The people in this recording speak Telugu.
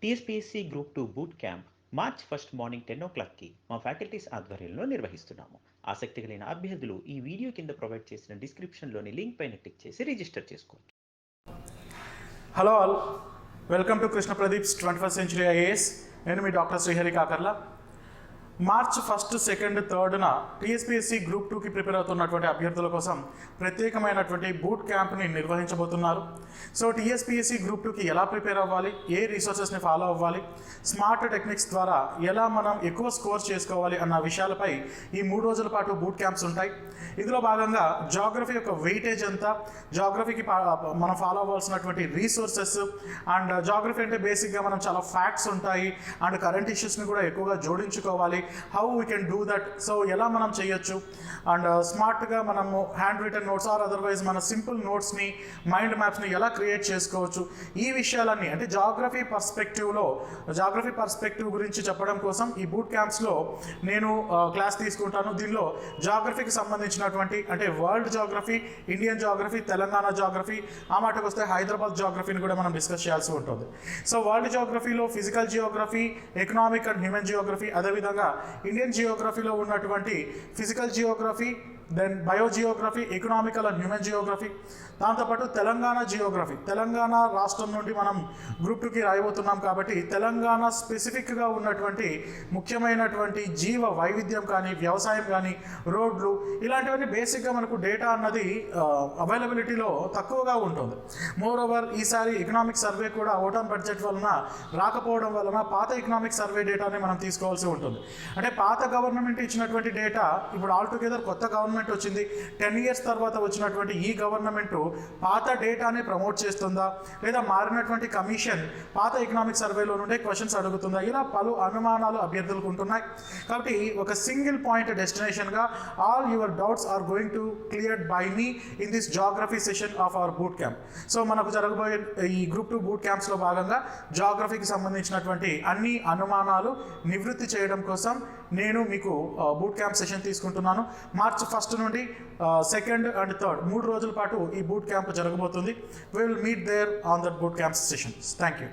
TSPSC group 2 boot camp March 1 morning 10 o'clockకి మా ఫ్యాకల్టీస్ ఆధ్వర్యంలో నిర్వహిస్తున్నాము. ఆసక్తి కలిగిన అభ్యర్థులు ఈ వీడియో కింద ప్రొవైడ్ చేసిన డిస్క్రిప్షన్లోని లింక్ పైన క్లిక్ చేసి రిజిస్టర్ చేసుకోవచ్చు. Hello all, welcome to Krishna Pradeep's 21st century IAS. నేను మీ డాక్టర్ శ్రీహరి కాకర్ల. మార్చ్ 1, 2, 3న టీఎస్పీఎస్సీ గ్రూప్ 2కి ప్రిపేర్ అవుతున్నటువంటి అభ్యర్థుల కోసం ప్రత్యేకమైనటువంటి బూట్ క్యాంప్ని నిర్వహించబోతున్నారు. సో టీఎస్పీఎస్సీ గ్రూప్ 2కి ఎలా ప్రిపేర్ అవ్వాలి, ఏ రీసోర్సెస్ని ఫాలో అవ్వాలి, స్మార్ట్ టెక్నిక్స్ ద్వారా ఎలా మనం ఎక్కువ స్కోర్ చేసుకోవాలి అన్న విషయాలపై ఈ 3 రోజుల పాటు బూట్ క్యాంప్స్ ఉంటాయి. ఇందులో భాగంగా జాగ్రఫీ యొక్క వెయిటేజ్ ఎంత, జాగ్రఫీకి మనం ఫాలో అవ్వాల్సినటువంటి రీసోర్సెస్, అండ్ జాగ్రఫీ అంటే బేసిక్గా మనం చాలా ఫ్యాక్ట్స్ ఉంటాయి అండ్ కరెంట్ ఇష్యూస్ని కూడా ఎక్కువగా జోడించుకోవాలి. How we can do that, so ఎలా మనం చేయొచ్చు, అండ్ స్మార్ట్గా మనము handwritten notes or otherwise మన సింపుల్ నోట్స్ని, మైండ్ మ్యాప్స్ని ఎలా క్రియేట్ చేసుకోవచ్చు, ఈ విషయాలన్నీ అంటే జాగ్రఫీ పర్స్పెక్టివ్ గురించి చెప్పడం కోసం ఈ బూట్ క్యాంప్స్లో నేను క్లాస్ తీసుకుంటాను. దీనిలో జాగ్రఫీకి సంబంధించినటువంటి అంటే world geography, Indian geography, Telangana geography, ఆ మాటకు వస్తే హైదరాబాద్ జాగ్రఫీని కూడా మనం డిస్కస్ చేయాల్సి ఉంటుంది. సో వరల్డ్ జాగ్రఫీలో physical geography, economic and human geography, అదేవిధంగా ఇండియన్ జియోగ్రఫీలో ఉన్నటువంటి physical geography, then biogeography, economical and human geography, దాంతోపాటు తెలంగాణ జియోగ్రఫీ. తెలంగాణ రాష్ట్రం నుండి మనం గ్రూప్ 2కి రాయబోతున్నాం కాబట్టి తెలంగాణ స్పెసిఫిక్గా ఉన్నటువంటి ముఖ్యమైనటువంటి జీవ వైవిధ్యం కానీ, వ్యవసాయం కానీ, రోడ్లు, ఇలాంటివన్నీ బేసిక్గా మనకు డేటా అన్నది అవైలబిలిటీలో తక్కువగా ఉంటుంది. మోర్ ఓవర్ ఈసారి ఎకనామిక్ సర్వే కూడా అవుట్ ఆన్ బడ్జెట్ వలన రాకపోవడం వలన పాత ఎకనామిక్ సర్వే డేటాని మనం తీసుకోవాల్సి ఉంటుంది. అంటే పాత గవర్నమెంట్ ఇచ్చినటువంటి డేటా ఇప్పుడు ఆల్టుగెదర్ కొత్త గవర్నమెంట్ వచ్చింది, 10 years తర్వాత వచ్చినటువంటి ఈ గవర్నమెంట్ పాత డేటాని ప్రమోట్ చేస్తుందా, లేదా మారినటువంటి కమిషన్ పాత ఎకనామిక్ సర్వేలో నుండే క్వశ్చన్స్ అడుగుతుందా, ఇలా పలు అనుమానాలు అభ్యర్థులకు ఉంటున్నాయి. కాబట్టి ఒక సింగిల్ పాయింట్ డెస్టినేషన్గా all your doubts are going to cleared by me in this geography session of our boot camp. So మనకు జరగబోయే ఈ గ్రూప్ 2 బూట్ క్యాంప్స్లో భాగంగా జాగ్రఫీకి సంబంధించినటువంటి అన్ని అనుమానాలు నివృత్తి చేయడం కోసం నేను మీకు బూట్ క్యాంప్ సెషన్ తీసుకుంటున్నాను. మార్చ్ 1 నుండి 2 and 3 3 రోజుల పాటు ఈ బూట్ క్యాంప్ జరగబోతుంది. We will meet there on that boot camp sessions. Thank you.